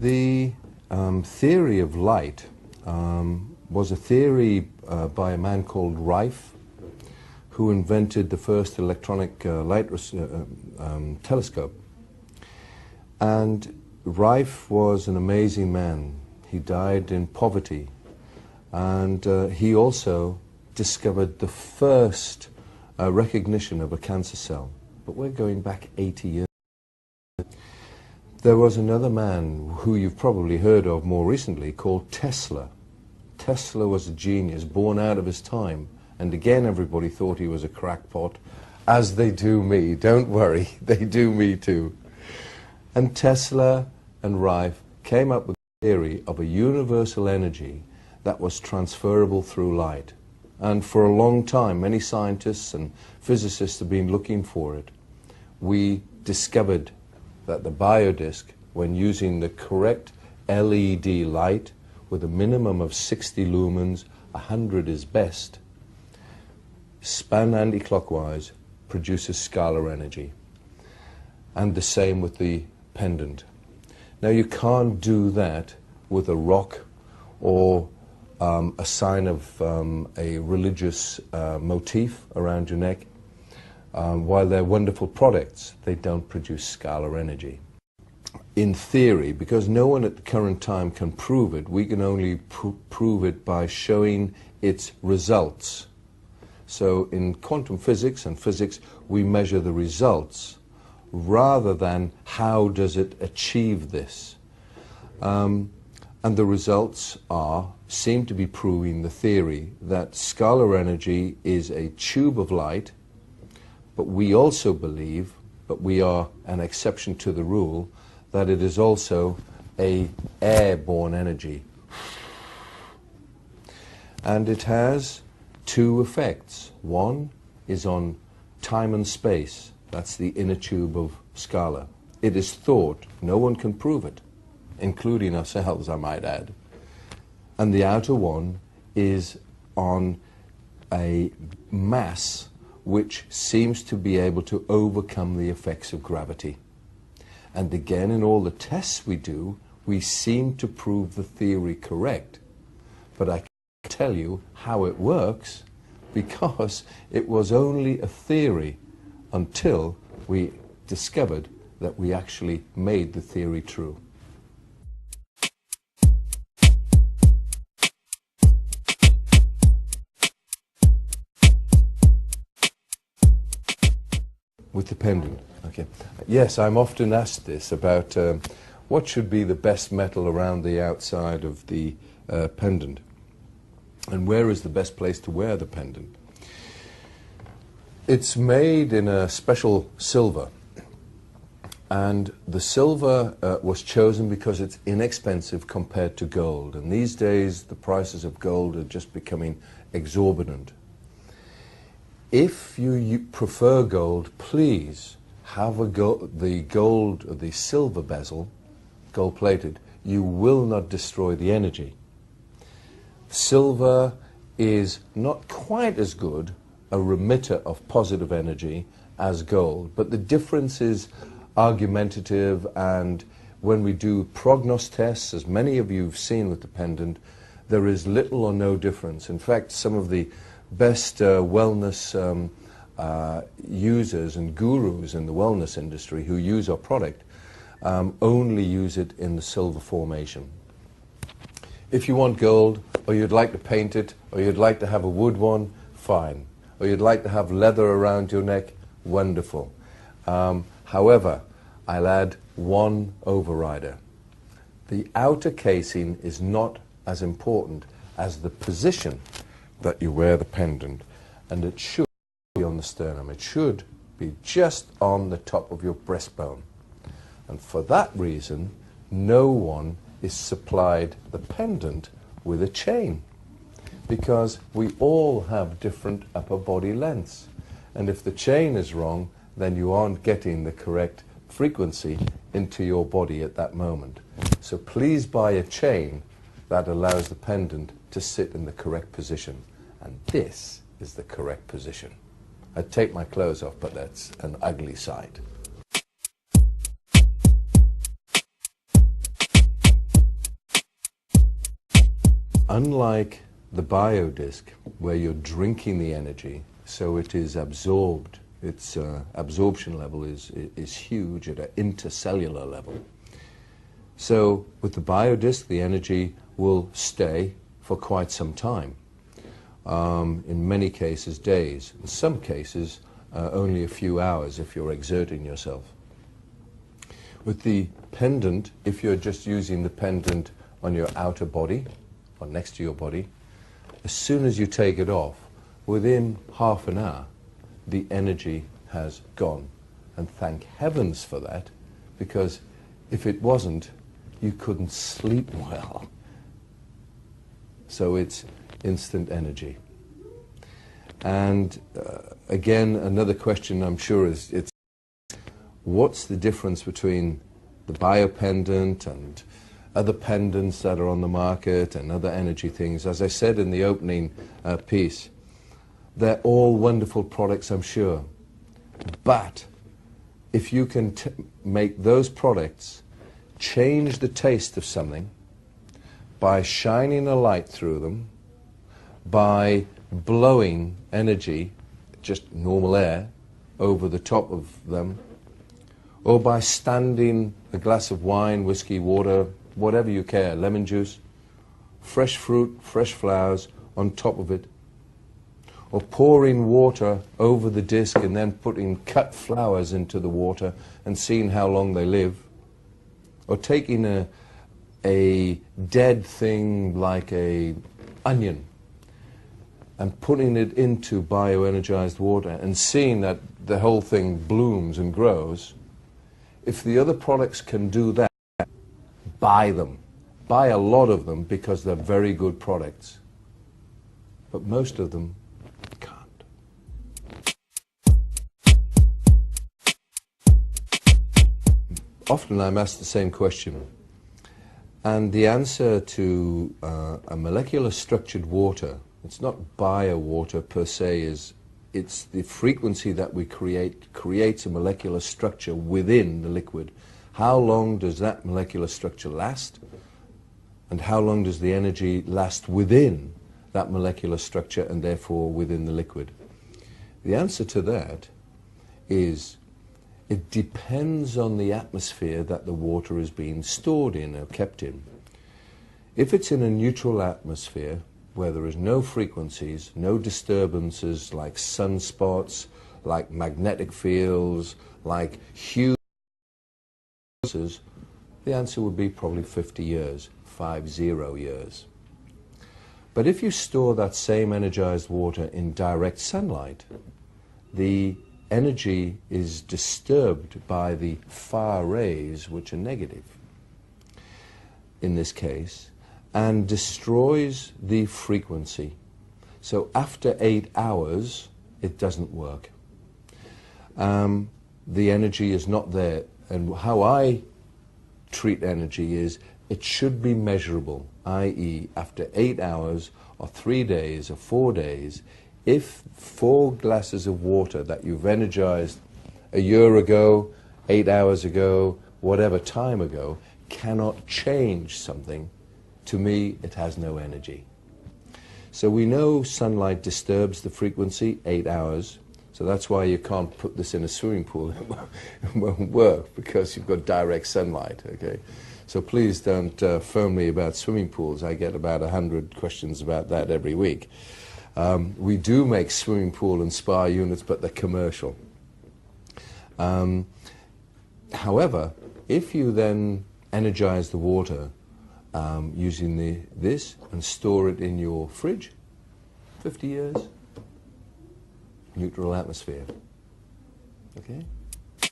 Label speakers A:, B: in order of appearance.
A: The theory of light was a theory by a man called Rife, who invented the first electronic light telescope. And Rife was an amazing man. He died in poverty, and he also discovered the first recognition of a cancer cell. But we're going back 80 years. There was another man who you've probably heard of more recently called Tesla. Tesla was a genius, born out of his time. And again, everybody thought he was a crackpot, as they do me. Don't worry, they do me too. And Tesla and Rife came up with the theory of a universal energy that was transferable through light. And for a long time, many scientists and physicists have been looking for it. We discovered that the BioDisc, when using the correct LED light with a minimum of 60 lumens, 100 is best, spun anti-clockwise, produces scalar energy. And the same with the pendant. Now you can't do that with a rock or a sign of a religious motif around your neck. While they're wonderful products, they don't produce scalar energy. In theory, because no one at the current time can prove it, we can only prove it by showing its results. So in quantum physics and physics, we measure the results rather than how does it achieve this. And the results seem to be proving the theory that scalar energy is a tube of light. But we also believe, but we are an exception to the rule, that it is also an airborne energy. And it has two effects. One is on time and space. That's the inner tube of scalar. It is thought, no one can prove it, including ourselves, I might add. And the outer one is on a mass which seems to be able to overcome the effects of gravity. And again, in all the tests we do, we seem to prove the theory correct. But I can't tell you how it works, because it was only a theory until we discovered that we actually made the theory true. With the pendant, okay. Yes, I'm often asked this about what should be the best metal around the outside of the pendant, and where is the best place to wear the pendant. It's made in a special silver, and the silver was chosen because it's inexpensive compared to gold, and these days the prices of gold are just becoming exorbitant. If you prefer gold, please have the silver bezel, gold-plated. You will not destroy the energy. Silver is not quite as good a remitter of positive energy as gold, but the difference is argumentative, and when we do prognos tests, as many of you have seen with the pendant, there is little or no difference. In fact, some of the best wellness users and gurus in the wellness industry who use our product only use it in the silver formation. If you want gold, or you'd like to paint it, or you'd like to have a wood one, fine. Or you'd like to have leather around your neck, wonderful. However, I'll add one overrider. The outer casing is not as important as the position that you wear the pendant, and it should be on the sternum. It should be just on the top of your breastbone. And for that reason, no one is supplied the pendant with a chain, because we all have different upper body lengths. And if the chain is wrong, then you aren't getting the correct frequency into your body at that moment. So please buy a chain that allows the pendant to sit in the correct position. And this is the correct position. I'd take my clothes off, but that's an ugly sight. unlike the BioDisc, where you're drinking the energy, so it is absorbed, its absorption level is huge at an intercellular level. So with the BioDisc, the energy will stay for quite some time. In many cases, days. In some cases, only a few hours if you're exerting yourself. With the Pendant, if you're just using the Pendant on your outer body, or next to your body, as soon as you take it off, within half an hour, the energy has gone. And thank heavens for that, because if it wasn't, you couldn't sleep well. So it's instant energy. And again, another question I'm sure is, what's the difference between the BioPendant and other pendants that are on the market and other energy things? As I said in the opening piece, they're all wonderful products, I'm sure. But if you can make those products change the taste of something by shining a light through them, by blowing energy, just normal air, over the top of them, or by standing a glass of wine, whiskey, water, whatever you care, lemon juice, fresh fruit, fresh flowers on top of it, or pouring water over the disc and then putting cut flowers into the water and seeing how long they live, or taking a dead thing like an onion and putting it into bioenergized water and seeing that the whole thing blooms and grows. If the other products can do that, buy them. Buy a lot of them, because they're very good products. But most of them can't. Often I'm asked the same question. And the answer to a molecular structured water, it's not bio-water per se, it's the frequency that we creates a molecular structure within the liquid. How long does that molecular structure last? And how long does the energy last within that molecular structure and therefore within the liquid? The answer to that is it depends on the atmosphere that the water is being stored in or kept in. If it's in a neutral atmosphere, where there is no frequencies, no disturbances like sunspots, like magnetic fields, like huge, the answer would be probably 50 years, 50 years. But if you store that same energized water in direct sunlight, the energy is disturbed by the far rays, which are negative in this case, and destroys the frequency. So after 8 hours, it doesn't work. The energy is not there. And how I treat energy is it should be measurable, i.e. after 8 hours or 3 days or 4 days, if 4 glasses of water that you've energized a year ago, 8 hours ago, whatever time ago, cannot change something, to me, it has no energy. So we know sunlight disturbs the frequency 8 hours, so that's why you can't put this in a swimming pool. It won't work, because you've got direct sunlight, okay? So please don't phone me about swimming pools. I get about 100 questions about that every week. We do make swimming pool and spa units, but they're commercial. However, if you then energize the water using this and store it in your fridge, 50 years, neutral atmosphere. Okay?